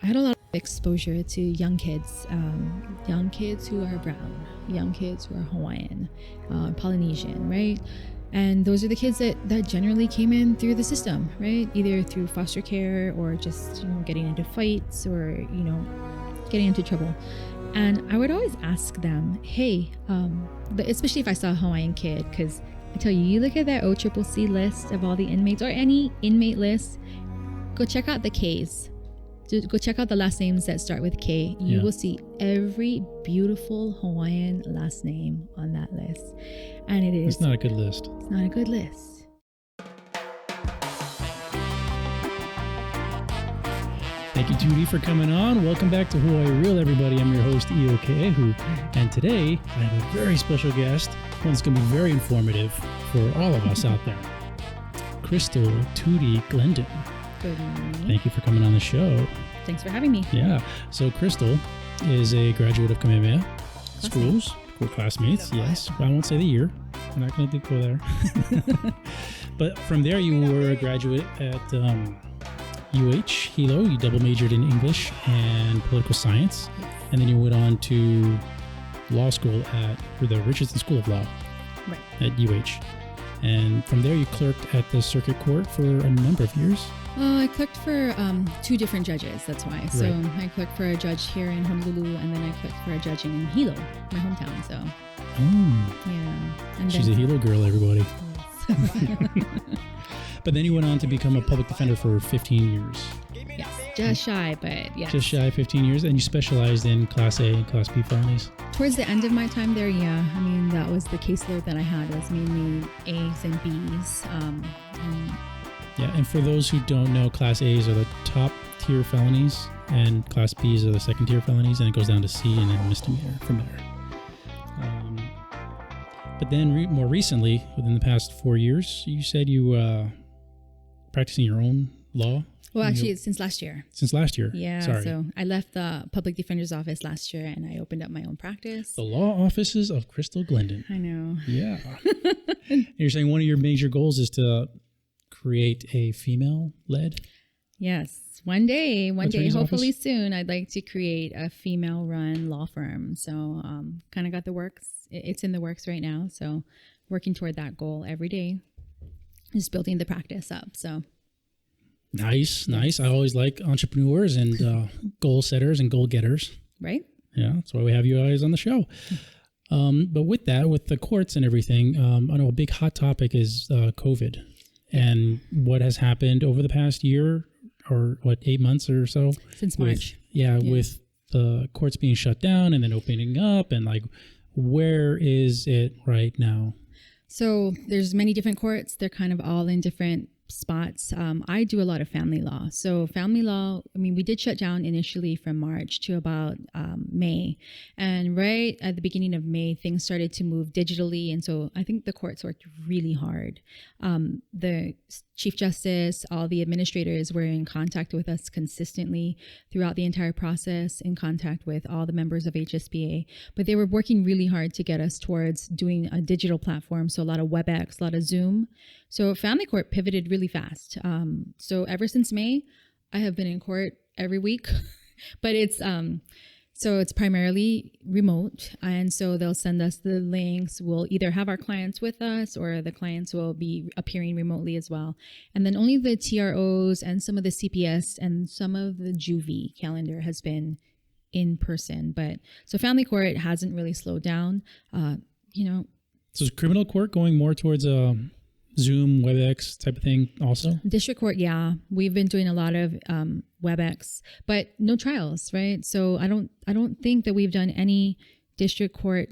I had a lot of exposure to young kids who are brown, young kids who are Hawaiian, Polynesian, right? And those are the kids that generally came in through the system, right? Either through foster care or just, getting into fights or, getting into trouble. And I would always ask them, hey, especially if I saw a Hawaiian kid, because I tell you, you look at that OCCC list of all the inmates or any inmate list, go check out the Ks. Go check out the last names that start with K. You will see every beautiful Hawaiian last name on that list. And it's not a good list. It's not a good list. Thank you, Tootie, for coming on. Welcome back to Hawaii Real, everybody. I'm your host, Iokeehu. And today, I have a very special guest, one that's going to be very informative for all of us out there. Crystal Tootie Glendon. Good morning. Thank you for coming on the show. Thanks for having me. Yeah. So Crystal is a graduate of Kamehameha schools. We're classmates, yes. I won't say the year. I'm not going to go there. But from there, you were a graduate at Hilo. You double majored in English and political science. And then you went on to law school for the Richardson School of Law at UH. And from there, you clerked at the circuit court for a number of years. I clerked for 2 different judges, that's why. So I clerked for a judge here in Honolulu, and then I clerked for a judge in Hilo, my hometown. So, yeah. And she's a Hilo girl, everybody. Yes. But then you went on to become a public defender for 15 years. Yes, just shy, but yes. Just shy of 15 years, and you specialized in Class A and Class B felonies. Towards the end of my time there, yeah. I mean, that was the caseload that I had, was mainly A's and B's. And for those who don't know, Class A's are the top tier felonies, and Class B's are the second tier felonies, and it goes down to C and then misdemeanor from there. But then more recently, within the past 4 years, you said you practicing your own law? Well, actually, since last year. Since last year? Yeah, Sorry. So I left the public defender's office last year, and I opened up my own practice. The law offices of Crystal Glendon. I know. Yeah. You're saying one of your major goals is to create a female-led? Yes. One day, hopefully office? soon, I'd like to create a female-run law firm. So kind of got the works. It's in the works right now. So working toward that goal every day. Just building the practice up. So Nice. I always like entrepreneurs and goal setters and goal getters. Right. Yeah, that's why we have you guys on the show. But with the courts and everything, I know a big hot topic is COVID and what has happened over the past year or 8 months or so. Since March. With the courts being shut down and then opening up, and where is it right now? So there's many different courts. They're kind of all in different spots. I do a lot of family law. So family law, we did shut down initially from March to about May. And right at the beginning of May, things started to move digitally. And so I think the courts worked really hard. The Chief Justice, all the administrators were in contact with us consistently throughout the entire process, in contact with all the members of HSBA. But they were working really hard to get us towards doing a digital platform. So a lot of WebEx, a lot of Zoom. So family court pivoted really fast. So ever since May, I have been in court every week, but it's primarily remote. And so they'll send us the links. We'll either have our clients with us, or the clients will be appearing remotely as well. And then only the TROs and some of the CPS and some of the juvie calendar has been in person. But so family court hasn't really slowed down, So is criminal court going more towards Zoom, WebEx type of thing also? District court, yeah. We've been doing a lot of WebEx, but no trials, right? So I don't think that we've done any district court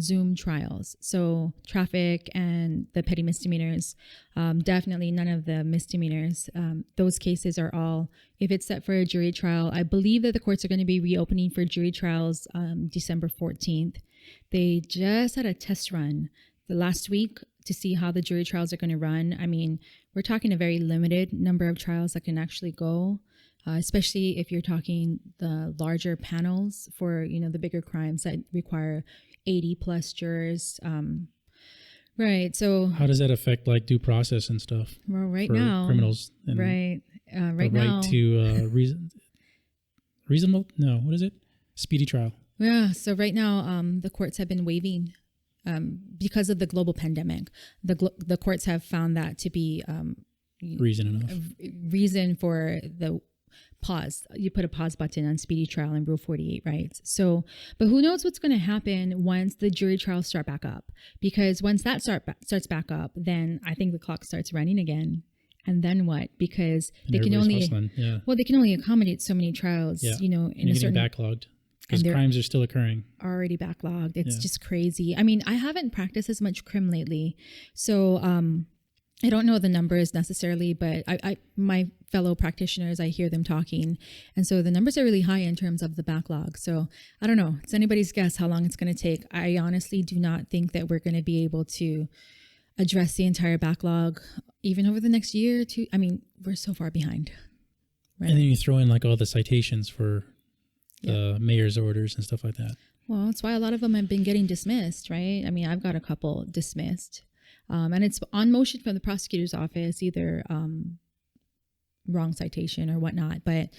Zoom trials. So traffic and the petty misdemeanors, definitely none of the misdemeanors. Those cases are all, if it's set for a jury trial, I believe that the courts are going to be reopening for jury trials December 14th. They just had a test run the last week to see how the jury trials are going to run. We're talking a very limited number of trials that can actually go, especially if you're talking the larger panels for, the bigger crimes that require 80 plus jurors. Right. So how does that affect due process and stuff? Well, right for now, criminals. And right. Right the now, right to reason. reasonable? No, what is it? Speedy trial. Yeah. So right now, the courts have been waiving because of the global pandemic. The courts have found that to be Reason enough. Reason for the pause. You put a pause button on speedy trial in Rule 48, right? So, but who knows what's going to happen once the jury trials start back up? Because once that starts back up, then I think the clock starts running again. And then what? Because they can only they can only accommodate so many trials, in a certain backlogged because crimes are still occurring. Already backlogged. It's just crazy. I mean, I haven't practiced as much crim lately, so I don't know the numbers necessarily, but I my fellow practitioners, I hear them talking, and so the numbers are really high in terms of the backlog. So I don't know. It's anybody's guess how long it's going to take. I honestly do not think that we're going to be able to address the entire backlog even over the next year or two. I mean, we're so far behind. Right? And then you throw in like all the citations for the mayor's orders and stuff like that. Well, that's why a lot of them have been getting dismissed, right? I mean, I've got a couple dismissed. And it's on motion from the prosecutor's office, either wrong citation or whatnot. But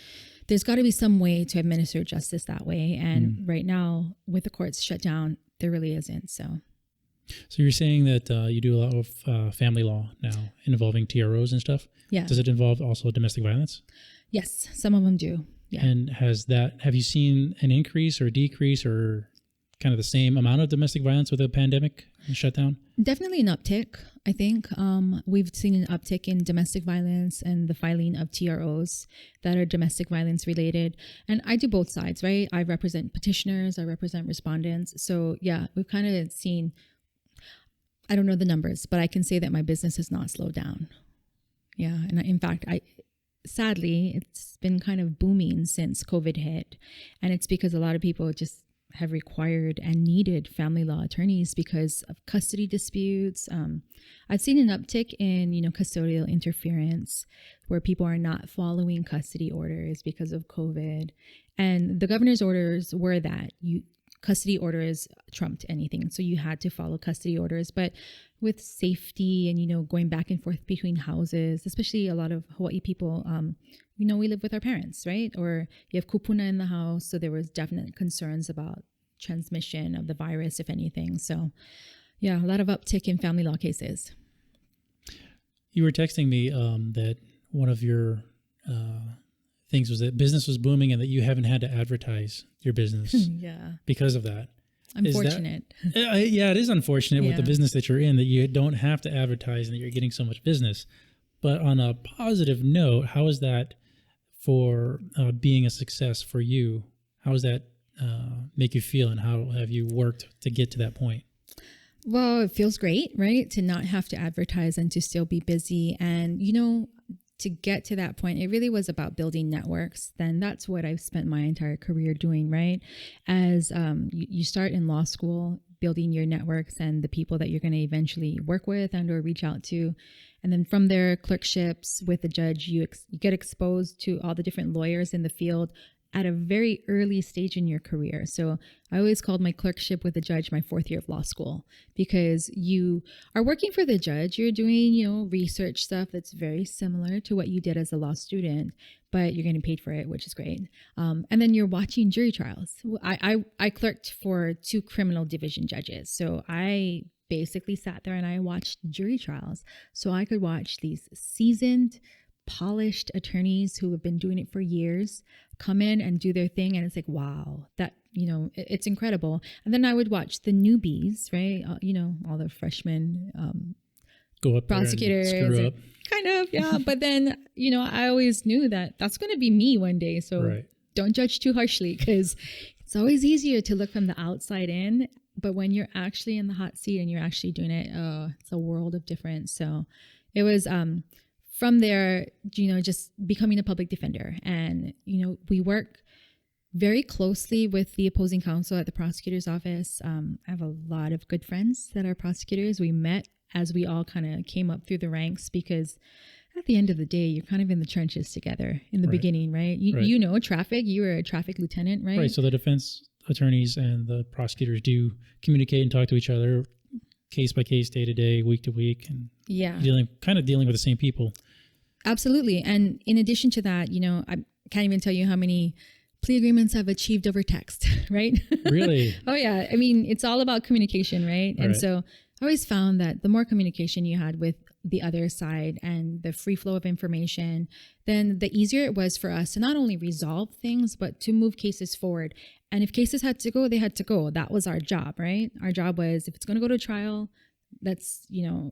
there's got to be some way to administer justice that way. And right now, with the courts shut down, there really isn't. So you're saying that you do a lot of family law now involving TROs and stuff? Yeah. Does it involve also domestic violence? Yes, some of them do. Yeah. And have you seen an increase or decrease or kind of the same amount of domestic violence with the pandemic and shutdown? Definitely an uptick, I think. We've seen an uptick in domestic violence and the filing of TROs that are domestic violence related. And I do both sides, right? I represent petitioners, I represent respondents. So yeah, we've kind of seen, I don't know the numbers, but I can say that my business has not slowed down. Yeah. And in fact, sadly, it's been kind of booming since COVID hit. And it's because a lot of people just have required and needed family law attorneys because of custody disputes. I've seen an uptick in, custodial interference where people are not following custody orders because of COVID. And the governor's orders were that custody orders trumped anything. So you had to follow custody orders. But with safety and, going back and forth between houses, especially a lot of Hawaii people, we live with our parents, right? Or you have kupuna in the house. So there was definite concerns about transmission of the virus, if anything. So yeah, a lot of uptick in family law cases. You were texting me that one of your things was that business was booming and that you haven't had to advertise your business because of that. Unfortunate. Yeah, it is unfortunate with the business that you're in that you don't have to advertise and that you're getting so much business. But on a positive note, how is that for being a success for you? How does that make you feel, and how have you worked to get to that point? Well, it feels great, right? To not have to advertise and to still be busy. And, to get to that point, it really was about building networks. Then that's what I've spent my entire career doing, right? As you start in law school, building your networks and the people that you're going to eventually work with and or reach out to. And then from there, clerkships with the judge, you get exposed to all the different lawyers in the field at a very early stage in your career. So I always called my clerkship with the judge my fourth year of law school, because you are working for the judge. You're doing, research stuff that's very similar to what you did as a law student, but you're getting paid for it, which is great. And then you're watching jury trials. I clerked for 2 criminal division judges. So I basically sat there and I watched jury trials. So I could watch these seasoned, polished attorneys who have been doing it for years come in and do their thing, and it's like, wow, that it's incredible. And then I would watch the newbies, right? All the freshmen go up prosecutors there and screw up. Kind of, yeah. But then I always knew that that's going to be me one day, so don't judge too harshly, because it's always easier to look from the outside in, but when you're actually in the hot seat and you're actually doing it, it's a world of difference. So it was from there, just becoming a public defender. And, we work very closely with the opposing counsel at the prosecutor's office. I have a lot of good friends that are prosecutors. We met as we all kind of came up through the ranks, because at the end of the day, you're kind of in the trenches together in the beginning, right? Traffic, you were a traffic lieutenant, right? Right. So the defense attorneys and the prosecutors do communicate and talk to each other case by case, day to day, week to week, and dealing with the same people. Absolutely. And in addition to that, I can't even tell you how many plea agreements have achieved over text, right? Really? Oh yeah. I mean, it's all about communication, right? And so I always found that the more communication you had with the other side and the free flow of information, then the easier it was for us to not only resolve things, but to move cases forward. And if cases had to go, they had to go. That was our job, right? Our job was, if it's going to go to trial, let's,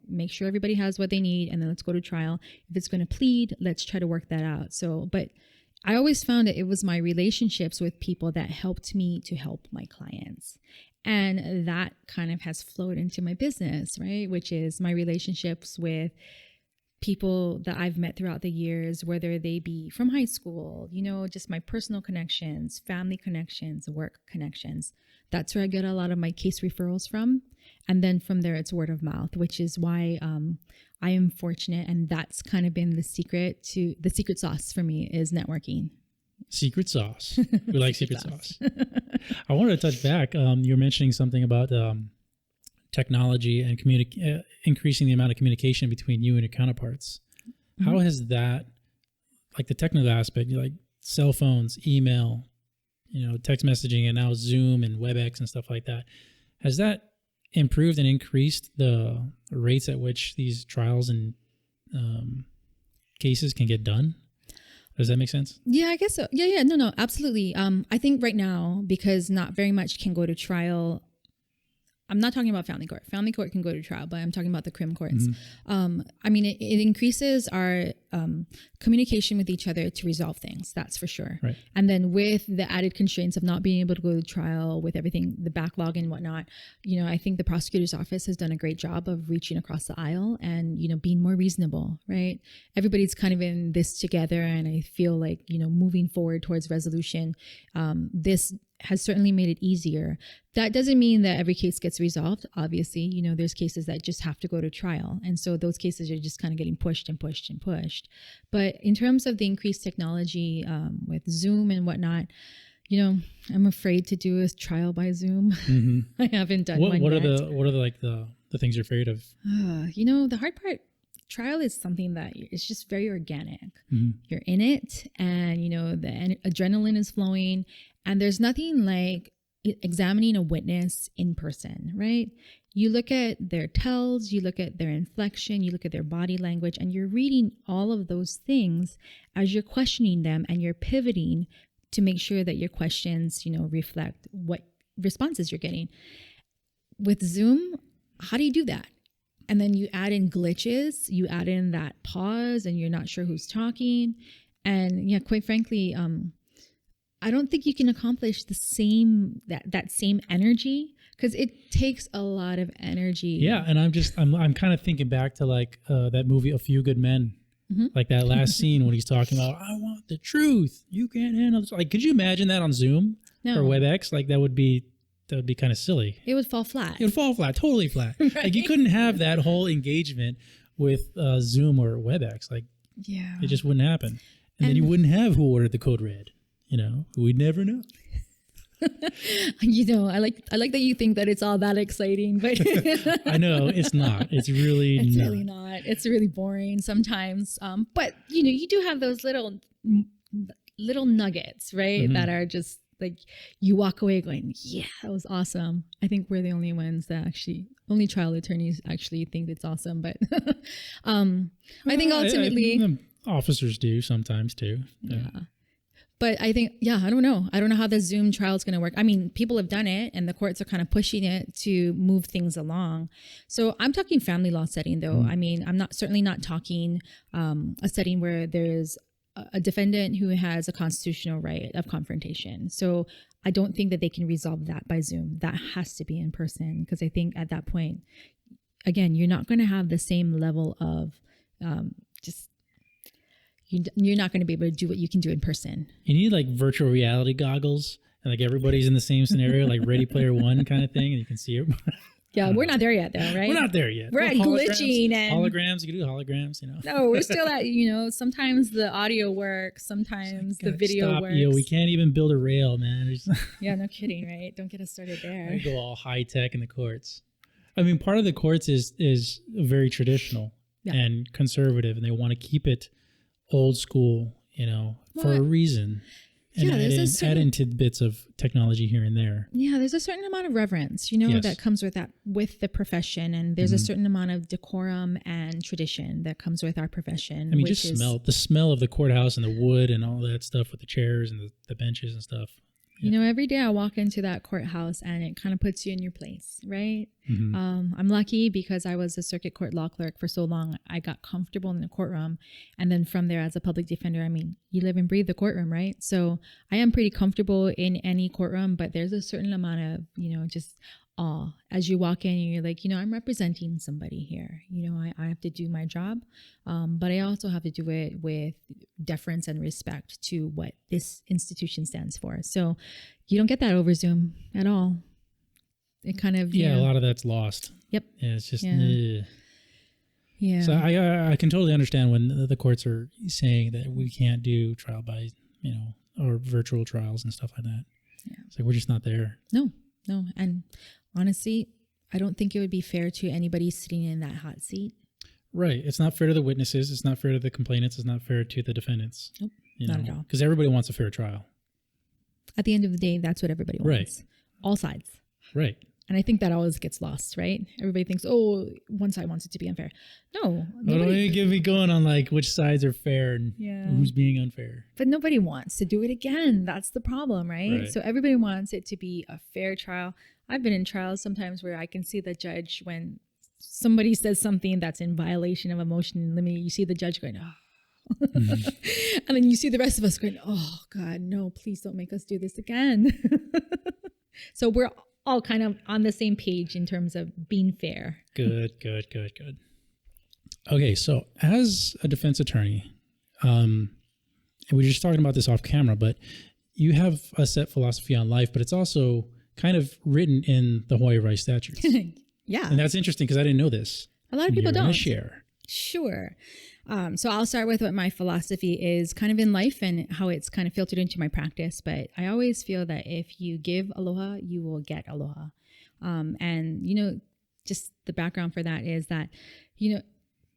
make sure everybody has what they need, and then let's go to trial. If it's going to plead, let's try to work that out. So, but I always found that it was my relationships with people that helped me to help my clients. And that kind of has flowed into my business, right? Which is my relationships with people that I've met throughout the years, whether they be from high school, just my personal connections, family connections, work connections. That's where I get a lot of my case referrals from. And then from there, it's word of mouth, which is why I am fortunate. And that's kind of been the secret sauce for me is networking. Secret sauce. We like secret sauce. I wanted to touch back. You were mentioning something about technology and increasing the amount of communication between you and your counterparts. Mm-hmm. How has that, like the technical aspect, like cell phones, email, text messaging, and now Zoom and WebEx and stuff like that, has that improved and increased the rates at which these trials and cases can get done? Does that make sense? Yeah, I guess so. Yeah. No, absolutely. I think right now, because not very much can go to trial, I'm not talking about family court. Family court can go to trial, but I'm talking about the crim courts. Mm-hmm. I mean, it increases our communication with each other to resolve things. That's for sure. Right. And then with the added constraints of not being able to go to trial, with everything, the backlog and whatnot, I think the prosecutor's office has done a great job of reaching across the aisle and, being more reasonable, right? Everybody's kind of in this together. And I feel like, moving forward towards resolution, this has certainly made it easier. That doesn't mean that every case gets resolved. Obviously, there's cases that just have to go to trial. And so those cases are just kind of getting pushed and pushed and pushed. But in terms of the increased technology with Zoom and whatnot, I'm afraid to do a trial by Zoom. Mm-hmm. I haven't done one what yet. What are the things you're afraid of? The hard part, trial is something that it's just very organic. Mm-hmm. You're in it and, the adrenaline is flowing. And there's nothing like examining a witness in person, right? You look at their tells, you look at their inflection, you look at their body language, and you're reading all of those things as you're questioning them, and you're pivoting to make sure that your questions, reflect what responses you're getting. With Zoom, how do you do that? And then you add in glitches, you add in that pause, and you're not sure who's talking. And yeah, quite frankly, I don't think you can accomplish the same that same energy, because it takes a lot of energy. Yeah, and I'm kind of thinking back to like that movie A Few Good Men, mm-hmm. like that last scene when he's talking about, I want the truth. You can't handle this. Like, could you imagine that on Zoom or WebEx? Like that would be kind of silly. It would fall flat. It would fall flat, totally flat. Right? Like you couldn't have that whole engagement with Zoom or WebEx. Like, yeah, it just wouldn't happen. And then you wouldn't have Who Ordered the Code Red. We'd never know. I like that you think that it's all that exciting, but I know it's not. It's really not. It's really boring sometimes. But you do have those little nuggets, right? Mm-hmm. That are just like you walk away going, yeah, that was awesome. I think we're the only ones that only trial attorneys actually think it's awesome. But I think ultimately officers do sometimes too. Yeah. But I think, I don't know. I don't know how the Zoom trial is going to work. I mean, people have done it and the courts are kind of pushing it to move things along. So I'm talking family law setting though. Mm-hmm. I mean, I'm certainly not talking a setting where there's a defendant who has a constitutional right of confrontation. So I don't think that they can resolve that by Zoom. That has to be in person, because I think at that point, again, you're not going to have the same level of you're not going to be able to do what you can do in person. You need like virtual reality goggles, and like everybody's in the same scenario, like Ready Player One kind of thing, and you can see it. Yeah, we're not there yet, though, right? We're not there yet. We're at glitching and holograms. You can do holograms, No, we're still at sometimes the audio works, sometimes the video works. We can't even build a rail, man. Yeah, no kidding, right? Don't get us started there. We go all high tech in the courts. I mean, part of the courts is very traditional and conservative, and they want to keep it old school, for a reason. and there's add in tidbits of technology here and there. Yeah, there's a certain amount of reverence, that comes with the profession, and there's a certain amount of decorum and tradition that comes with our profession. I mean, the smell of the courthouse and the wood and all that stuff with the chairs and the benches and stuff. Every day I walk into that courthouse and it kind of puts you in your place, right? Mm-hmm. I'm lucky because I was a circuit court law clerk for so long. I got comfortable in the courtroom. And then from there, as a public defender, I mean, you live and breathe the courtroom, right? So I am pretty comfortable in any courtroom, but there's a certain amount of, just awe as you walk in and you're like, I'm representing somebody here. I have to do my job, but I also have to do it with deference and respect to what this institution stands for. So you don't get that over Zoom at all. It kind of a lot of that's lost. Yep. Yeah, it's just yeah. So I can totally understand when the courts are saying that we can't do trial by or virtual trials and stuff like that. Yeah. It's like we're just not there. No, and honestly, I don't think it would be fair to anybody sitting in that hot seat. Right. It's not fair to the witnesses. It's not fair to the complainants. It's not fair to the defendants. Nope. Not at all. Because everybody wants a fair trial. At the end of the day, that's what everybody wants. Right. All sides. Right. And I think that always gets lost, right? Everybody thinks, one side wants it to be unfair. No. Don't get me going on which sides are fair and who's being unfair. But nobody wants to do it again. That's the problem, right? So everybody wants it to be a fair trial. I've been in trials sometimes where I can see the judge when somebody says something that's in violation of a motion in limine. You see the judge going, oh. Mm-hmm. And then you see the rest of us going, oh, God, no, please don't make us do this again. So we're all kind of on the same page in terms of being fair. Good. Okay, so as a defense attorney, and we were just talking about this off camera, but you have a set philosophy on life, but it's also kind of written in the Hawaii Revised Statutes. Yeah. And that's interesting because I didn't know this. A lot of people don't. Share. Sure. So I'll start with what my philosophy is kind of in life and how it's kind of filtered into my practice. But I always feel that if you give aloha, you will get aloha. And, just the background for that is that,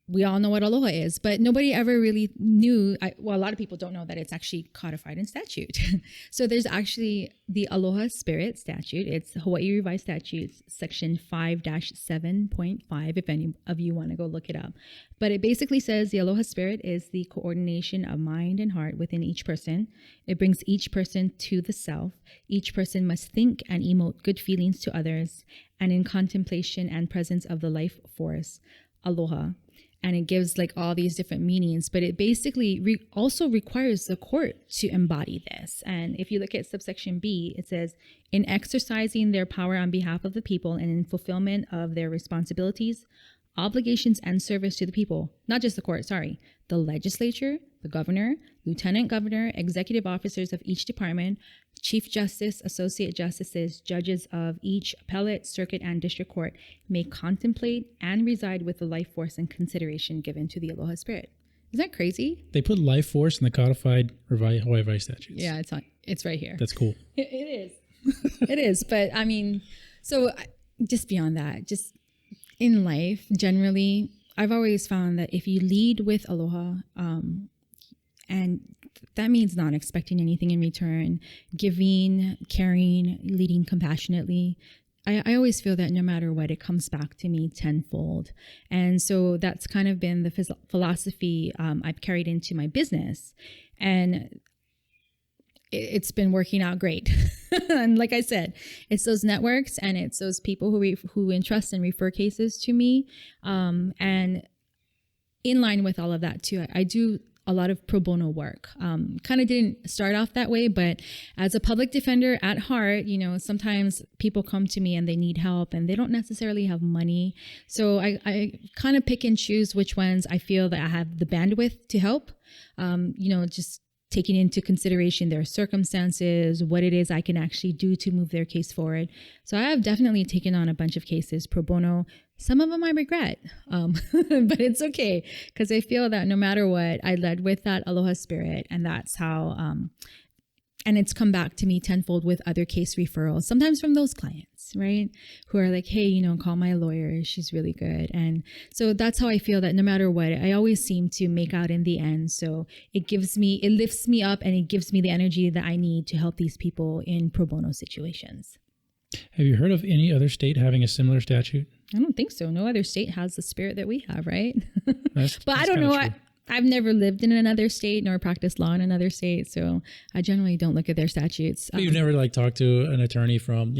we all know what aloha is, but nobody ever really knew. A lot of people don't know that it's actually codified in statute. So there's actually the Aloha Spirit statute. It's Hawaii Revised Statutes, section 5-7.5, if any of you want to go look it up. But it basically says the Aloha Spirit is the coordination of mind and heart within each person. It brings each person to the self. Each person must think and emote good feelings to others, and in contemplation and presence of the life force, aloha. And it gives all these different meanings, but it basically also requires the court to embody this. And if you look at subsection B, it says, in exercising their power on behalf of the people and in fulfillment of their responsibilities, obligations, and service to the people, not just the court, the legislature, the governor, lieutenant governor, executive officers of each department, chief justice, associate justices, judges of each appellate, circuit, and district court may contemplate and reside with the life force and consideration given to the Aloha Spirit. Isn't that crazy? They put life force in the codified Hawaii Revised Statutes. Yeah, it's right here. That's cool. It is. It is. But I mean, so just beyond that, just in life, generally, I've always found that if you lead with aloha, and that means not expecting anything in return, giving, caring, leading compassionately, I always feel that no matter what, it comes back to me tenfold. And so that's kind of been the philosophy I've carried into my business. And it's been working out great. And like I said, it's those networks and it's those people who entrust and refer cases to me. And in line with all of that too, I do a lot of pro bono work. Kind of didn't start off that way, but as a public defender at heart, sometimes people come to me and they need help and they don't necessarily have money. So I kind of pick and choose which ones I feel that I have the bandwidth to help, just taking into consideration their circumstances, what it is I can actually do to move their case forward. So I have definitely taken on a bunch of cases pro bono. Some of them I regret, but it's okay because I feel that no matter what, I led with that Aloha Spirit, and that's how And it's come back to me tenfold with other case referrals, sometimes from those clients, right? Who are like, hey, call my lawyer. She's really good. And so that's how I feel that no matter what, I always seem to make out in the end. So it lifts me up and it gives me the energy that I need to help these people in pro bono situations. Have you heard of any other state having a similar statute? I don't think so. No other state has the spirit that we have, right? That's I don't know. I've never lived in another state nor practiced law in another state, so I generally don't look at their statutes. But you've never talked to an attorney from,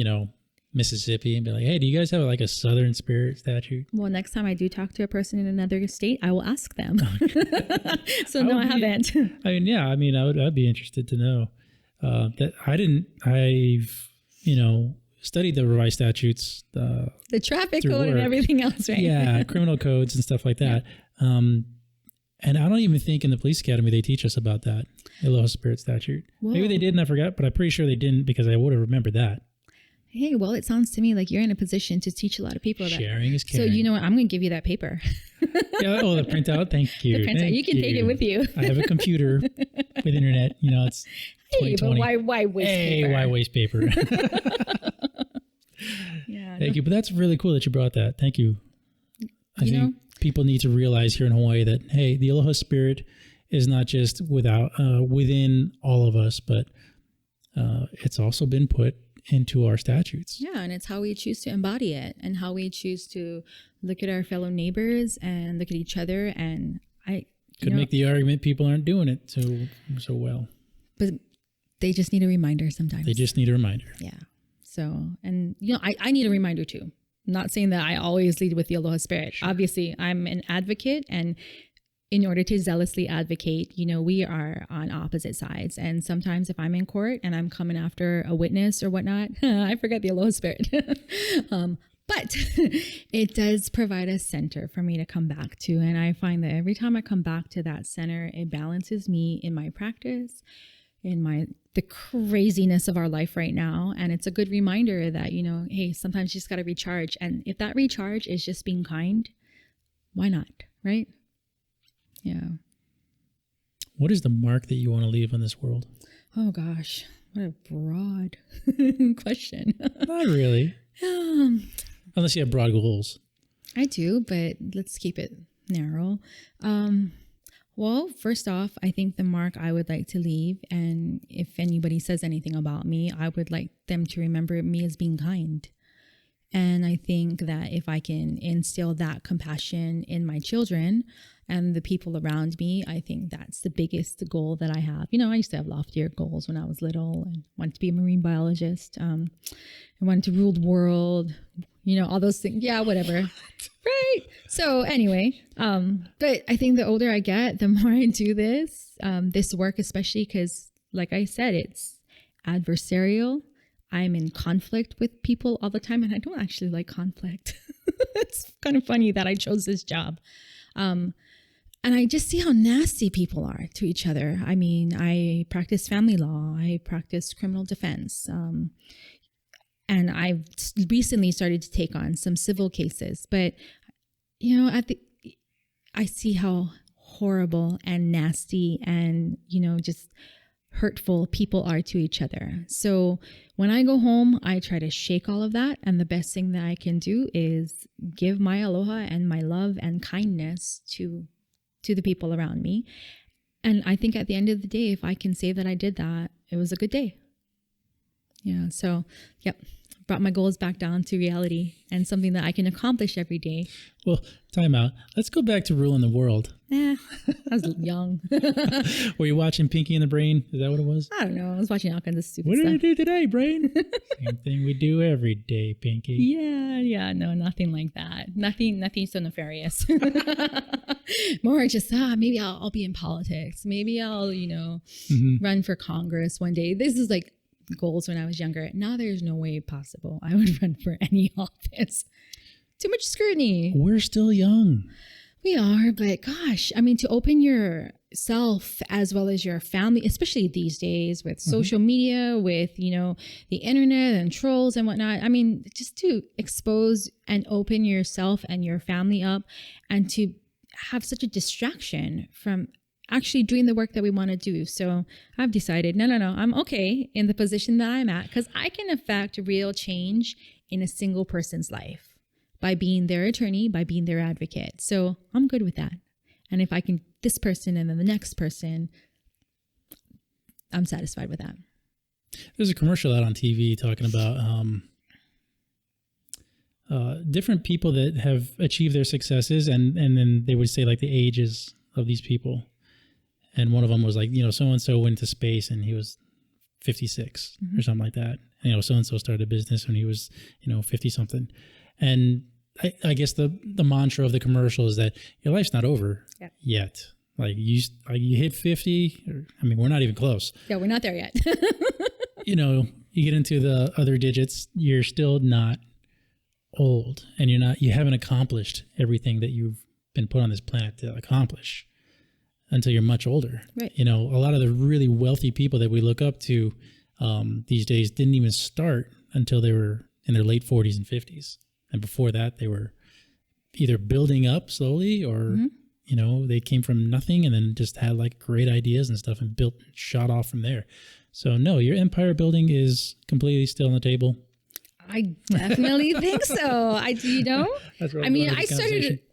Mississippi and be like, hey, do you guys have a Southern spirit statute? Well, next time I do talk to a person in another state, I will ask them. So no, I haven't. I'd be interested to know that I've studied the revised statutes. The traffic code and everything else, right? Yeah, criminal codes and stuff like that. Yeah. And I don't even think in the police academy they teach us about that Aloha Spirit statute. Whoa. Maybe they did and I forgot, but I'm pretty sure they didn't because I would have remembered that. Hey, well, it sounds to me like you're in a position to teach a lot of people that. Sharing is caring. So you know what? I'm going to give you that paper. The printout. Thank you. The printout. You can take it with you. I have a computer with internet. It's 2020. But why waste paper? Hey, why waste paper? Yeah. Thank you. But that's really cool that you brought that. Thank you. I think people need to realize here in Hawaii that, hey, the Aloha Spirit is not just within all of us, but it's also been put into our statutes. Yeah, and it's how we choose to embody it and how we choose to look at our fellow neighbors and look at each other. And could make the argument people aren't doing it so well. But they just need a reminder sometimes. They just need a reminder. Yeah. So, and I need a reminder too. I'm not saying that I always lead with the Aloha Spirit. Sure. Obviously, I'm an advocate, and in order to zealously advocate, we are on opposite sides. And sometimes if I'm in court and I'm coming after a witness or whatnot, I forget the Aloha Spirit. But it does provide a center for me to come back to. And I find that every time I come back to that center, it balances me in my practice, in the craziness of our life right now. And it's a good reminder that, hey, sometimes you just got to recharge. And if that recharge is just being kind, why not? Right? Yeah. What is the mark that you want to leave on this world? Oh gosh, what a broad question. Not really. Unless you have broad goals. I do, but let's keep it narrow. Well, first off, I think the mark I would like to leave, and if anybody says anything about me, I would like them to remember me as being kind. And I think that if I can instill that compassion in my children and the people around me, I think that's the biggest goal that I have. I used to have loftier goals when I was little. I wanted to be a marine biologist. I wanted to rule the world, all those things. Yeah, whatever. Right. So anyway, but I think the older I get, the more I do this work, especially because, like I said, it's adversarial. I'm in conflict with people all the time, and I don't actually like conflict. It's kind of funny that I chose this job. And I just see how nasty people are to each other. I mean, I practice family law. I practice criminal defense. And I've recently started to take on some civil cases. But, I see how horrible and nasty and, just hurtful people are to each other. So when I go home, I try to shake all of that. And the best thing that I can do is give my aloha and my love and kindness to the people around me. And I think at the end of the day, if I can say that I did that, it was a good day. Yeah. So, yep. Brought my goals back down to reality and something that I can accomplish every day. Well, time out. Let's go back to ruling the world. I was young. Were you watching Pinky and the Brain? Is that what it was? I don't know. I was watching all kinds of stupid stuff. What did you do today, Brain? Same thing we do every day, Pinky. Yeah. No, nothing like that. Nothing so nefarious. More just, maybe I'll be in politics. Maybe I'll, run for Congress one day. This is like goals when I was younger. Now there's no way possible I would run for any office. Too much scrutiny. We're still young. We are, but gosh, I mean, to open yourself as well as your family, especially these days with social media, with, the internet and trolls and whatnot. I mean, just to expose and open yourself and your family up and to have such a distraction from actually doing the work that we want to do. So I've decided, no, I'm okay in the position that I'm at, because I can affect real change in a single person's life by being their attorney, by being their advocate. So I'm good with that. And if I can, this person and then the next person, I'm satisfied with that. There's a commercial out on TV talking about different people that have achieved their successes, and then they would say like the ages of these people. And one of them was like, so-and-so went to space and he was 56 or something like that. And, so-and-so started a business when he was, 50 something. And I guess the mantra of the commercial is that your life's not over yet. Like you hit 50, we're not even close. Yeah, we're not there yet. You get into the other digits, you're still not old, and you haven't accomplished everything that you've been put on this planet to accomplish until you're much older. Right. A lot of the really wealthy people that we look up to these days didn't even start until they were in their late 40s and 50s. And before that, they were either building up slowly or, they came from nothing and then just had like great ideas and stuff and shot off from there. So no, your empire building is completely still on the table. I definitely think so. That's right.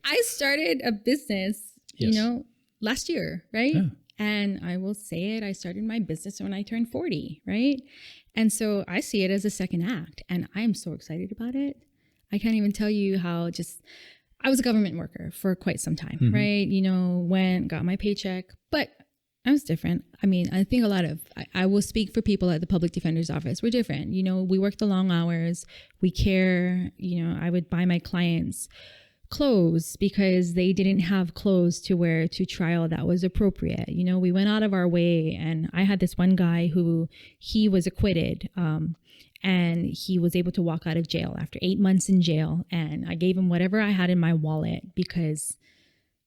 I started a business, last year, right? Yeah. And I will say it, I started my business when I turned 40, right? And so I see it as a second act, and I'm so excited about it. I can't even tell you how I was a government worker for quite some time, right? Went, got my paycheck, but I was different. I think I will speak for people at the public defender's office. We're different. We work the long hours. We care. I would buy my clients clothes because they didn't have clothes to wear to trial that was appropriate. We went out of our way, and I had this one guy who he was acquitted, and he was able to walk out of jail after 8 months in jail. And I gave him whatever I had in my wallet because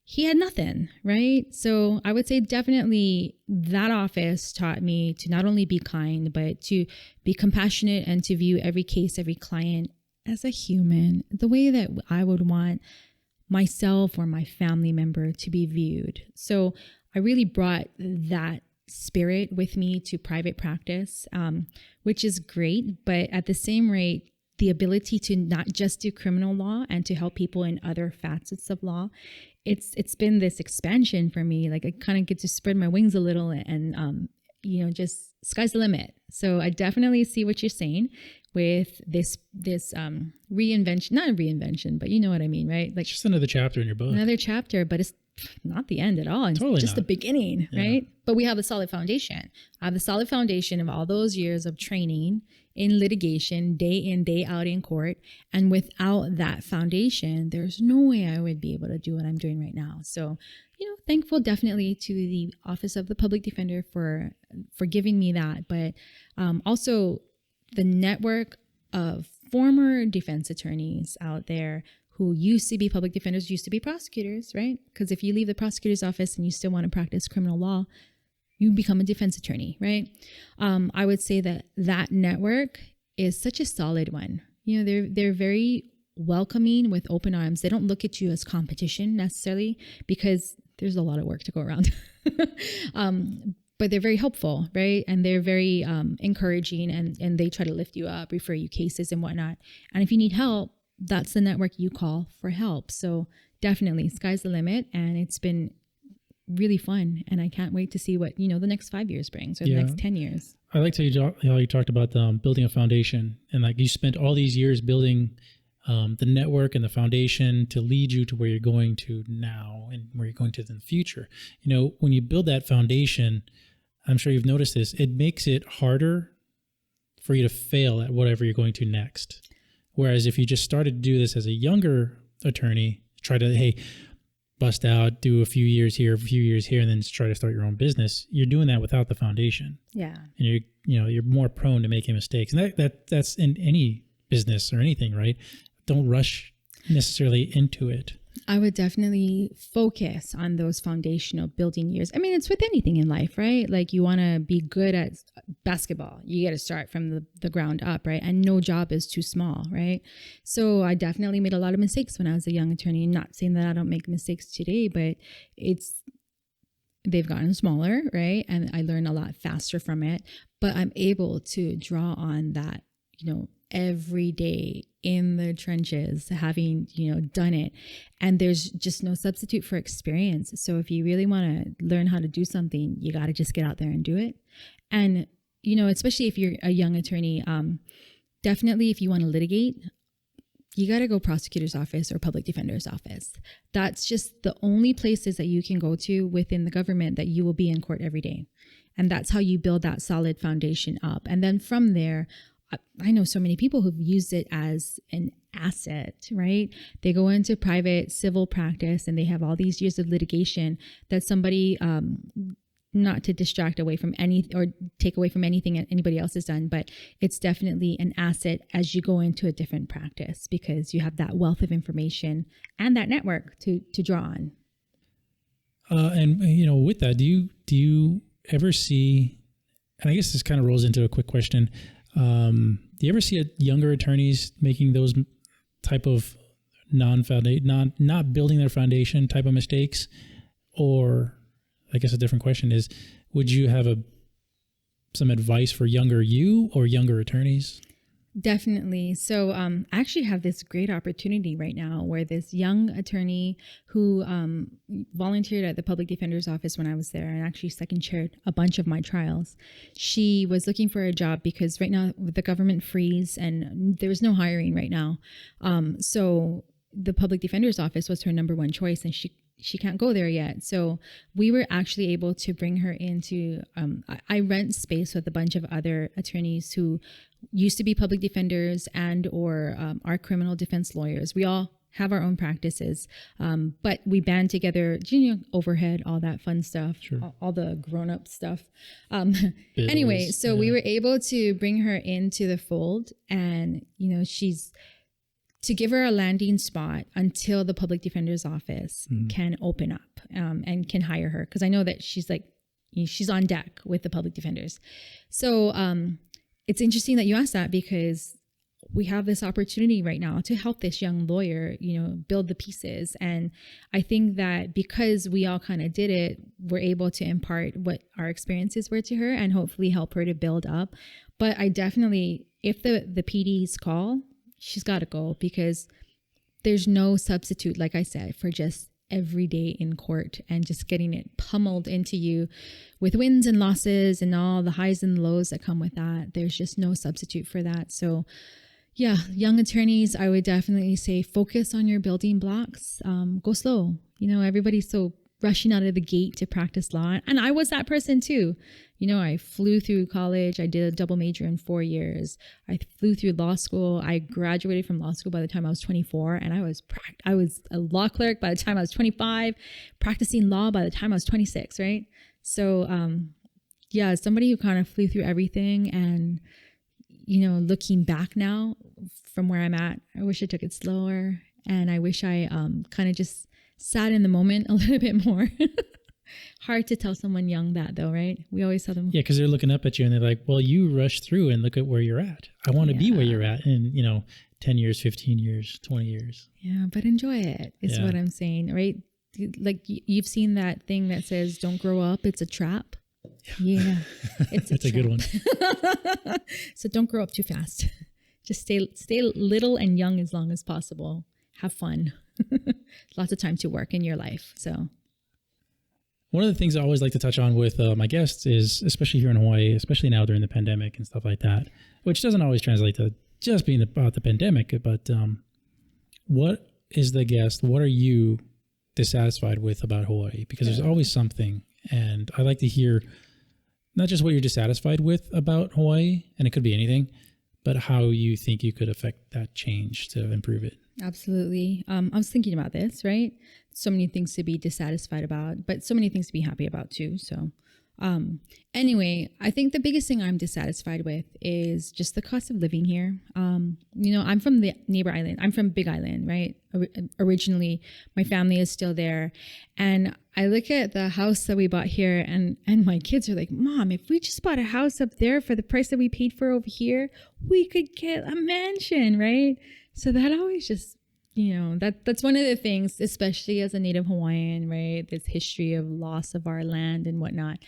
he had nothing, right? So I would say definitely that office taught me to not only be kind, but to be compassionate and to view every case, every client as a human, the way that I would want myself or my family member to be viewed. So I really brought that spirit with me to private practice, which is great. But at the same rate, the ability to not just do criminal law and to help people in other facets of law, it's been this expansion for me. Like I kind of get to spread my wings a little and, just sky's the limit. So I definitely see what you're saying with this reinvention, not a reinvention, but you know what I mean, right? Like it's just another chapter in your book. Another chapter, but it's not the end at all. It's totally just not. The beginning, right? But we have a solid foundation. I have the solid foundation of all those years of training in litigation, day in, day out in court. And without that foundation, there's no way I would be able to do what I'm doing right now. So, thankful definitely to the Office of the Public Defender for giving me that. But also the network of former defense attorneys out there who used to be public defenders, used to be prosecutors, right? Because if you leave the prosecutor's office and you still want to practice criminal law, you become a defense attorney, right? I would say that network is such a solid one. They're very welcoming with open arms. They don't look at you as competition necessarily because there's a lot of work to go around. But they're very helpful, right? And they're very encouraging, and they try to lift you up, refer you cases and whatnot. And if you need help, that's the network you call for help. So definitely sky's the limit, and it's been really fun, and I can't wait to see what the next 5 years brings, or the next 10 years. I liked how you talked about building a foundation, and like you spent all these years building the network and the foundation to lead you to where you're going to now and where you're going to in the future. When you build that foundation, I'm sure you've noticed this, it makes it harder for you to fail at whatever you're going to next. Whereas if you just started to do this as a younger attorney, try to, bust out, do a few years here, and then just try to start your own business, you're doing that without the foundation. Yeah. And you're more prone to making mistakes. And that's in any business or anything, right? Don't rush necessarily into it. I would definitely focus on those foundational building years. It's with anything in life, right? Like you want to be good at basketball. You got to start from the ground up, right? And no job is too small, right? So I definitely made a lot of mistakes when I was a young attorney. Not saying that I don't make mistakes today, but it's they've gotten smaller, right? And I learn a lot faster from it, but I'm able to draw on that, every day in the trenches, having, done it. And there's just no substitute for experience. So if you really want to learn how to do something, you got to just get out there and do it. And, especially if you're a young attorney, definitely if you want to litigate, you got to go prosecutor's office or public defender's office. That's just the only places that you can go to within the government that you will be in court every day. And that's how you build that solid foundation up. And then from there, I know so many people who've used it as an asset, right? They go into private civil practice and they have all these years of litigation that somebody, not to distract away from or take away from anything that anybody else has done, but it's definitely an asset as you go into a different practice because you have that wealth of information and that network to draw on. And with that, do you ever see, and I guess this kind of rolls into a quick question, do you ever see younger attorneys making those type of not building their foundation type of mistakes? Or I guess a different question is, would you have some advice for younger you or younger attorneys? Definitely. So I actually have this great opportunity right now where this young attorney who volunteered at the public defender's office when I was there and actually second chaired a bunch of my trials. She was looking for a job because right now with the government freeze and there was no hiring right now. So the public defender's office was her number one choice and she can't go there yet. So we were actually able to bring her into, I rent space with a bunch of other attorneys who used to be public defenders and or are criminal defense lawyers. We all have our own practices, but we band together, overhead, all that fun stuff, sure. all the grown-up stuff. Anyway, so we were able to bring her into the fold and, to give her a landing spot until the public defender's office can open up and can hire her. Because I know that she's on deck with the public defenders. So it's interesting that you asked that because we have this opportunity right now to help this young lawyer, build the pieces. And I think that because we all kind of did it, we're able to impart what our experiences were to her and hopefully help her to build up. But I definitely, if the PDs call, she's got to go because there's no substitute, like I said, for just every day in court and just getting it pummeled into you with wins and losses and all the highs and lows that come with that. There's just no substitute for that. So yeah, young attorneys, I would definitely say focus on your building blocks. Go slow. Everybody's so rushing out of the gate to practice law. And I was that person too. I flew through college. I did a double major in 4 years. I flew through law school. I graduated from law school by the time I was 24. And I was a law clerk by the time I was 25, practicing law by the time I was 26, right? So, somebody who kind of flew through everything and, looking back now from where I'm at, I wish I took it slower. And I wish I kind of just sat in the moment a little bit more. Hard to tell someone young that though, right? We always tell them. Yeah, because they're looking up at you and they're like, well, you rushed through and look at where you're at. I want to be where you're at in, 10 years, 15 years, 20 years. Yeah, but enjoy it is what I'm saying, right? Like you've seen that thing that says, don't grow up, it's a trap. Yeah, it's That's a good one. So don't grow up too fast. Just stay little and young as long as possible. Have fun. Lots of time to work in your life. So one of the things I always like to touch on with my guests is, especially here in Hawaii, especially now during the pandemic and stuff like that, which doesn't always translate to just being about the pandemic, but what are you dissatisfied with about Hawaii? Because there's always something. And I like to hear not just what you're dissatisfied with about Hawaii, and it could be anything, but how you think you could affect that change to improve it. Absolutely. I was thinking about this, right? So many things to be dissatisfied about, but so many things to be happy about too. So anyway, I think the biggest thing I'm dissatisfied with is just the cost of living here. I'm from the neighbor island. I'm from Big Island, right? Originally, my family is still there. And I look at the house that we bought here and my kids are like, Mom, if we just bought a house up there for the price that we paid for over here, we could get a mansion, right? So that always just that's one of the things, especially as a Native Hawaiian, right? This history of loss of our land and whatnot.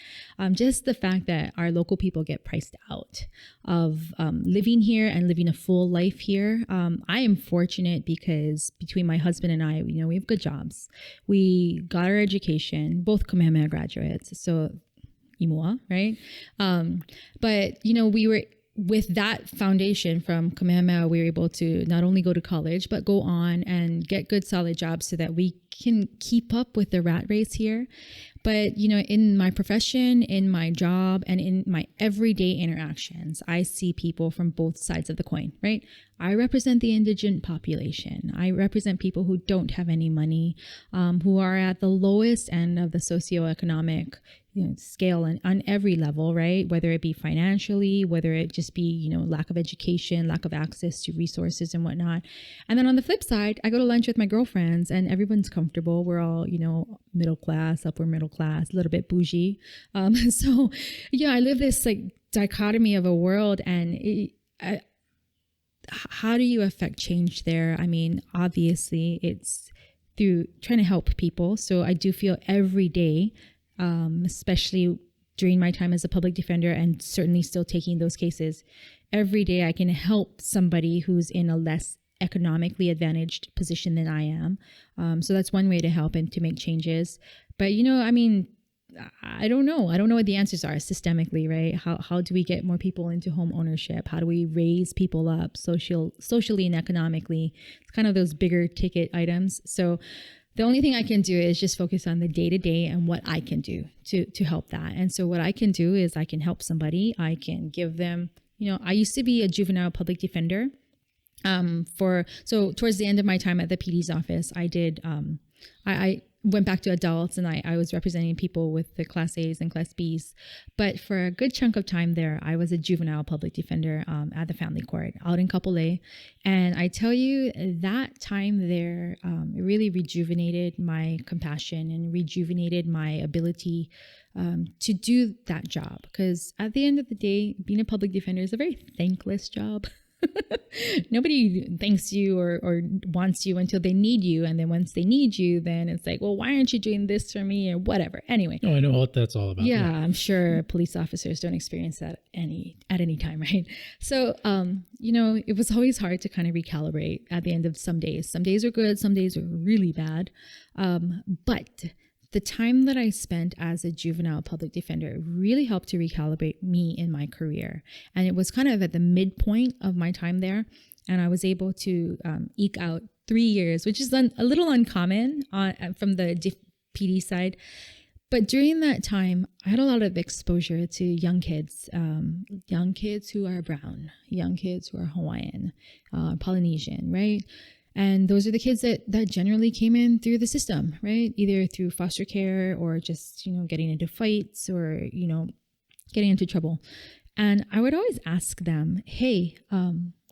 Just the fact that our local people get priced out of living here and living a full life here. I am fortunate because between my husband and I, we have good jobs. We got our education, both Kamehameha graduates. So Imua, right? But we were with that foundation from Kamehameha, we were able to not only go to college, but go on and get good, solid jobs so that we can keep up with the rat race here. But, in my profession, in my job, and in my everyday interactions, I see people from both sides of the coin, right? I represent the indigent population. I represent people who don't have any money, who are at the lowest end of the socioeconomic scale on every level, right? Whether it be financially, whether it just be, lack of education, lack of access to resources and whatnot. And then on the flip side, I go to lunch with my girlfriends and everyone's comfortable. We're all, middle class, upper middle class, a little bit bougie. So I live this dichotomy of a world, and how do you affect change there? I mean, obviously it's through trying to help people. So I do feel every day, especially during my time as a public defender and certainly still taking those cases, every day I can help somebody who's in a less economically advantaged position than I am. So that's one way to help and to make changes. But, I don't know. I don't know what the answers are systemically, right? How do we get more people into home ownership? How do we raise people up socially and economically? It's kind of those bigger ticket items. So the only thing I can do is just focus on the day-to-day and what I can do to help that. And so what I can do is I can help somebody. I can give them, I used to be a juvenile public defender. So towards the end of my time at the PD's office, I did, I went back to adults, and I was representing people with the Class A's and Class B's. But for a good chunk of time there, I was a juvenile public defender at the family court out in Kapolei. And I tell you, that time there, it really rejuvenated my compassion and rejuvenated my ability to do that job. Because at the end of the day, being a public defender is a very thankless job. Nobody thanks you or wants you until they need you. And then once they need you, then it's like, well, why aren't you doing this for me or whatever? Anyway. Oh, I know what that's all about. Yeah, I'm sure police officers don't experience that at any time, right? So, it was always hard to kind of recalibrate at the end of some days. Some days are good, some days are really bad. But the time that I spent as a juvenile public defender really helped to recalibrate me in my career. And it was kind of at the midpoint of my time there. And I was able to eke out 3 years, which is a little uncommon from the PD side. But during that time, I had a lot of exposure to young kids who are brown, young kids who are Hawaiian, Polynesian, right? And those are the kids that generally came in through the system, right? Either through foster care or just, getting into fights or, getting into trouble. And I would always ask them, hey,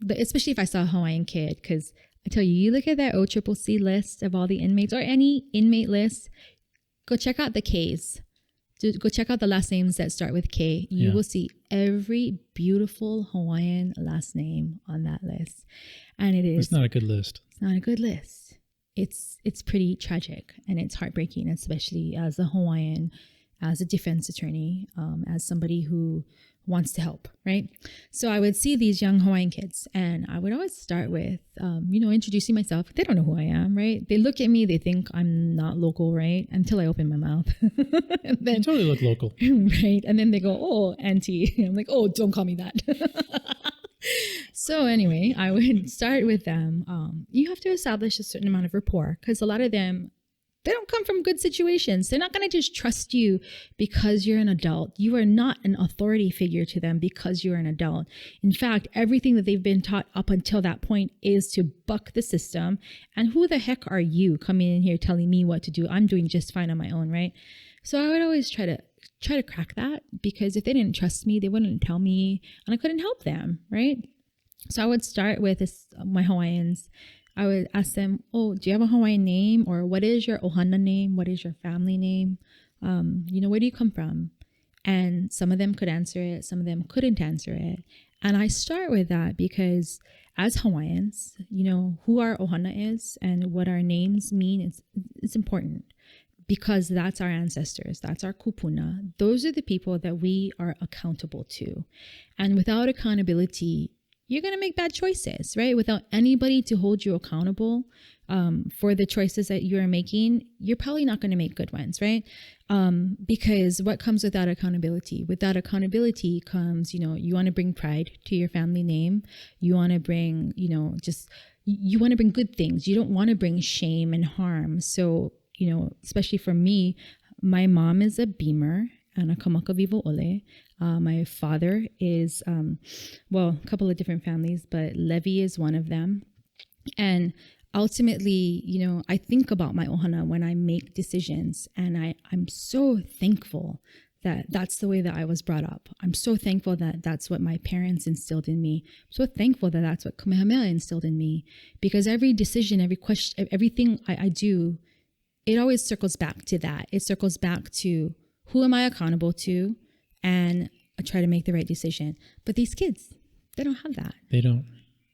especially if I saw a Hawaiian kid, because I tell you, you look at that OCCC list of all the inmates or any inmate list, go check out the Ks. Go check out the last names that start with K. You will see every beautiful Hawaiian last name on that list. And it's not a good list. It's not a good list. It's pretty tragic and it's heartbreaking, especially as a Hawaiian, as a defense attorney, as somebody who wants to help, right? So I would see these young Hawaiian kids and I would always start with, introducing myself. They don't know who I am, right? They look at me, they think I'm not local, right? Until I open my mouth. And then, you totally look local. Right? And then they go, oh, auntie. I'm like, oh, don't call me that. So anyway, I would start with them. You have to establish a certain amount of rapport because a lot of them, they don't come from good situations. They're not going to just trust you because you're an adult. You are not an authority figure to them because you're an adult. In fact, everything that they've been taught up until that point is to buck the system. And who the heck are you coming in here telling me what to do? I'm doing just fine on my own, right? So I would always try to crack that because if they didn't trust me, they wouldn't tell me and I couldn't help them, right? So I would start with my Hawaiians. I would ask them, oh, do you have a Hawaiian name? Or what is your ohana name? What is your family name? Where do you come from? And some of them could answer it. Some of them couldn't answer it. And I start with that because as Hawaiians, who our ohana is and what our names mean, it's important because that's our ancestors. That's our kupuna. Those are the people that we are accountable to. And without accountability, you're going to make bad choices, right? Without anybody to hold you accountable for the choices that you're making, you're probably not going to make good ones, right? Because what comes without accountability? Without accountability comes, you want to bring pride to your family name. You want to bring, you want to bring good things. You don't want to bring shame and harm. So, especially for me, my mom is a Beamer and a Kamaka Vivo Ole. My father is, a couple of different families, but Levy is one of them. And ultimately, I think about my ohana when I make decisions, and I'm so thankful that that's the way that I was brought up. I'm so thankful that that's what my parents instilled in me. I'm so thankful that that's what Kamehameha instilled in me, because every decision, every question, everything I do, it always circles back to that. It circles back to who am I accountable to, and I try to make the right decision. But these kids, they don't have that. They don't.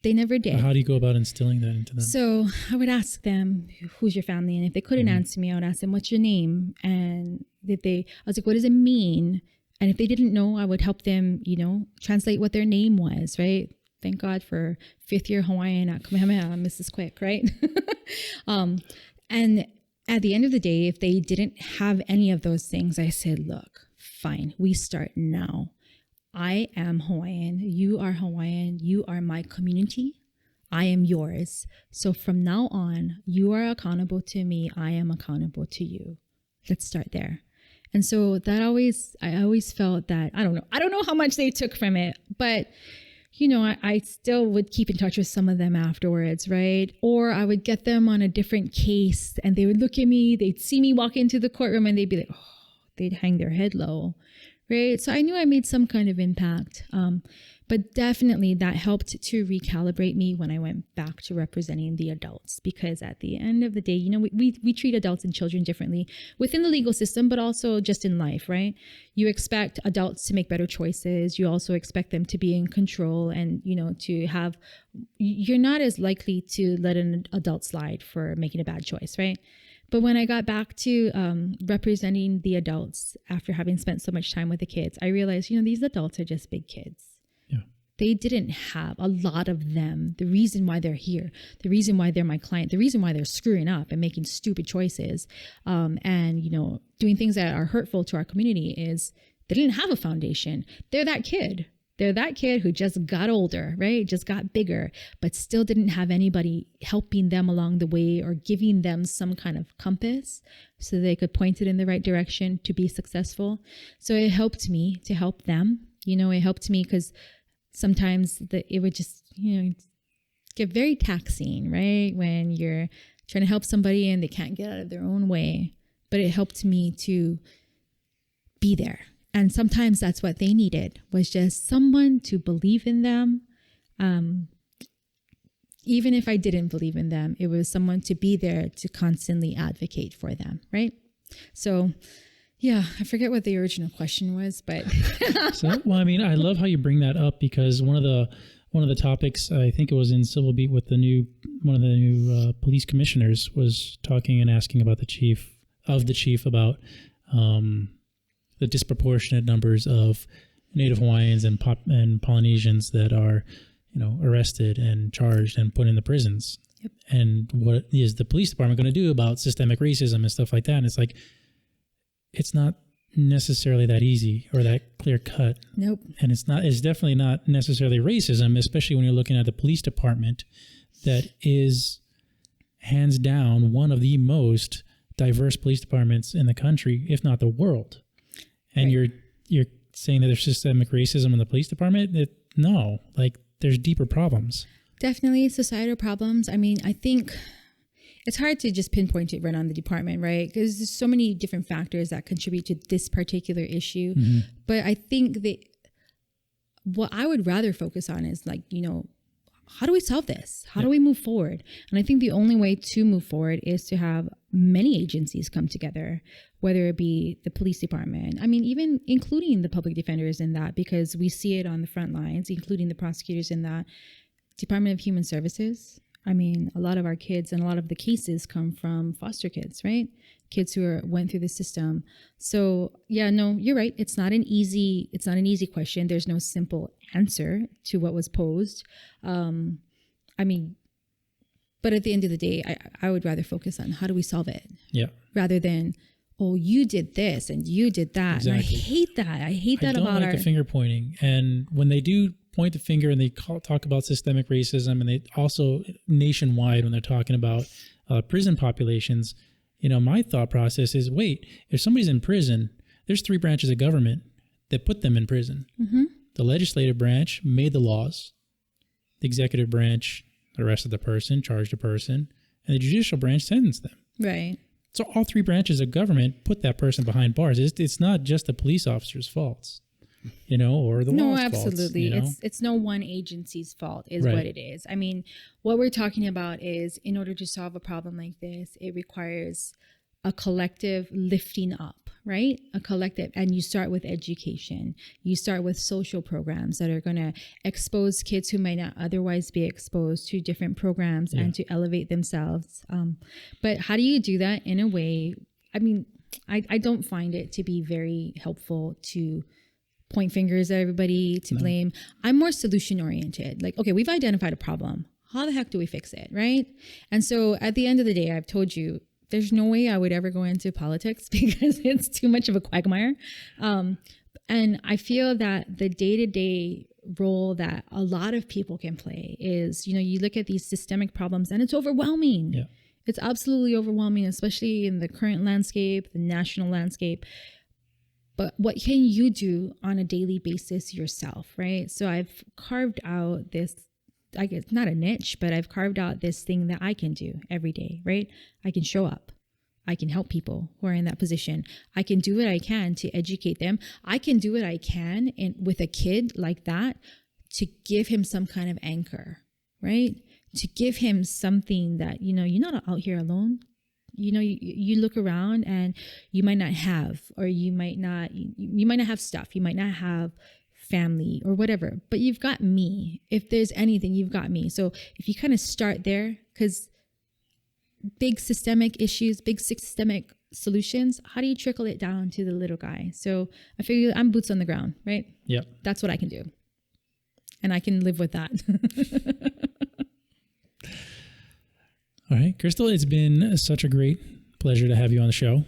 They never did. How do you go about instilling that into them? So I would ask them, who's your family? And if they couldn't answer me, I would ask them, what's your name? And I was like, what does it mean? And if they didn't know, I would help them, translate what their name was, right? Thank God for 5th year Hawaiian at Kamehameha, Mrs. Quick, right? And at the end of the day, if they didn't have any of those things, I said, look, fine, we start now. I am Hawaiian. You are Hawaiian. You are my community. I am yours. So from now on, you are accountable to me. I am accountable to you. Let's start there. And so I always felt that, I don't know how much they took from it, but I still would keep in touch with some of them afterwards, right? Or I would get them on a different case and they would look at me, they'd see me walk into the courtroom and they'd be like, oh, they'd hang their head low, right? So I knew I made some kind of impact. But definitely that helped to recalibrate me when I went back to representing the adults, because at the end of the day, we treat adults and children differently within the legal system, but also just in life, right? You expect adults to make better choices. You also expect them to be in control and, you're not as likely to let an adult slide for making a bad choice, right? But when I got back to representing the adults after having spent so much time with the kids, I realized, these adults are just big kids. They didn't have, a lot of them, the reason why they're here, the reason why they're my client, the reason why they're screwing up and making stupid choices and, doing things that are hurtful to our community is they didn't have a foundation. They're that kid. They're that kid who just got older, right? Just got bigger, but still didn't have anybody helping them along the way or giving them some kind of compass so they could point it in the right direction to be successful. So it helped me to help them. It helped me because sometimes it would just, get very taxing, right? When you're trying to help somebody and they can't get out of their own way. But it helped me to be there. And sometimes that's what they needed, was just someone to believe in them. Even if I didn't believe in them, it was someone to be there to constantly advocate for them, right? So yeah, I forget what the original question was, but I love how you bring that up, because one of the topics, I think it was in Civil Beat with one of the new police commissioners, was talking and asking about the chief about the disproportionate numbers of Native Hawaiians and Polynesians that are, arrested and charged and put in the prisons. Yep. And what is the police department going to do about systemic racism and stuff like that? And it's like, it's not necessarily that easy or that clear cut. Nope. And it's definitely not necessarily racism, especially when you're looking at the police department that is hands down one of the most diverse police departments in the country, if not the world. And right. You're saying that there's systemic racism in the police department? No, there's deeper problems. Definitely societal problems. I think it's hard to just pinpoint it right on the department, right? Because there's so many different factors that contribute to this particular issue. Mm-hmm. But I think that what I would rather focus on is how do we solve this? How do we move forward? And I think the only way to move forward is to have many agencies come together, whether it be the police department. I mean, even including the public defenders in that, because we see it on the front lines, including the prosecutors in that. Department of Human Services. I mean, a lot of our kids and a lot of the cases come from foster kids, right? Kids who went through the system. So yeah, no, you're right. It's not an easy question. There's no simple answer to what was posed. I mean, but at the end of the day, I would rather focus on how do we solve it? Yeah. Rather than, oh, you did this and you did that. Exactly. And I hate that. I hate that about I don't like the finger pointing. And when they do point the finger and they talk about systemic racism, and they also nationwide when they're talking about prison populations, you know, my thought process is, wait, if somebody's in prison, there's 3 branches of government that put them in prison. Mm-hmm. The legislative branch made the laws. The executive branch arrested the person, charged the person, and the judicial branch sentenced them. Right. So all 3 branches of government put that person behind bars. It's not just the police officer's faults, you know, or the law's faults. No, absolutely. You know? It's no one agency's fault is what it is. I mean, what we're talking about is, in order to solve a problem like this, it requires a collective lifting up, right? A collective. And you start with education. You start with social programs that are going to expose kids who might not otherwise be exposed to different programs and to elevate themselves. But how do you do that in a way? I mean, I don't find it to be very helpful to point fingers at everybody, to blame. I'm more solution oriented. Like, okay, we've identified a problem. How the heck do we fix it, right? And so at the end of the day, I've told you, there's no way I would ever go into politics because it's too much of a quagmire. And I feel that the day-to-day role that a lot of people can play is, you know, you look at these systemic problems and it's overwhelming. Yeah. It's absolutely overwhelming, especially in the current landscape, the national landscape. But what can you do on a daily basis yourself, right? So I've carved out this, I guess not a niche, but I've carved out this thing that I can do every day, right? I can show up. I can help people who are in that position. I can do what I can to educate them. I can do what I can with a kid like that to give him some kind of anchor, right? To give him something that, you know, you're not out here alone. You know, you look around and you might not have, or you might not have stuff. You might not have family or whatever, but you've got me. If there's anything, you've got me. So if you kind of start there, because big systemic issues, big systemic solutions, how do you trickle it down to the little guy? So I figure I'm boots on the ground, right? Yeah. That's what I can do. And I can live with that. All right, Crystal, it's been such a great pleasure to have you on the show.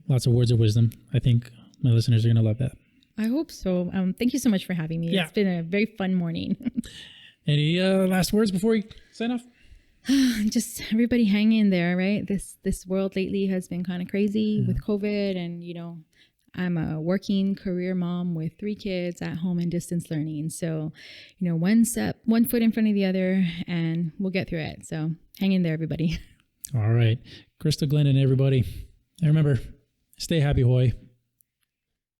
Lots of words of wisdom. I think my listeners are going to love that. I hope so. Thank you so much for having me. Yeah. It's been a very fun morning. Any last words before we sign off? Just everybody hang in there, right? This world lately has been kind of crazy with COVID, and, you know, I'm a working career mom with 3 kids at home and distance learning. So, you know, one foot in front of the other, and we'll get through it. So hang in there, everybody. All right. Crystal, Glendon, everybody. And remember, stay happy, Hawaii.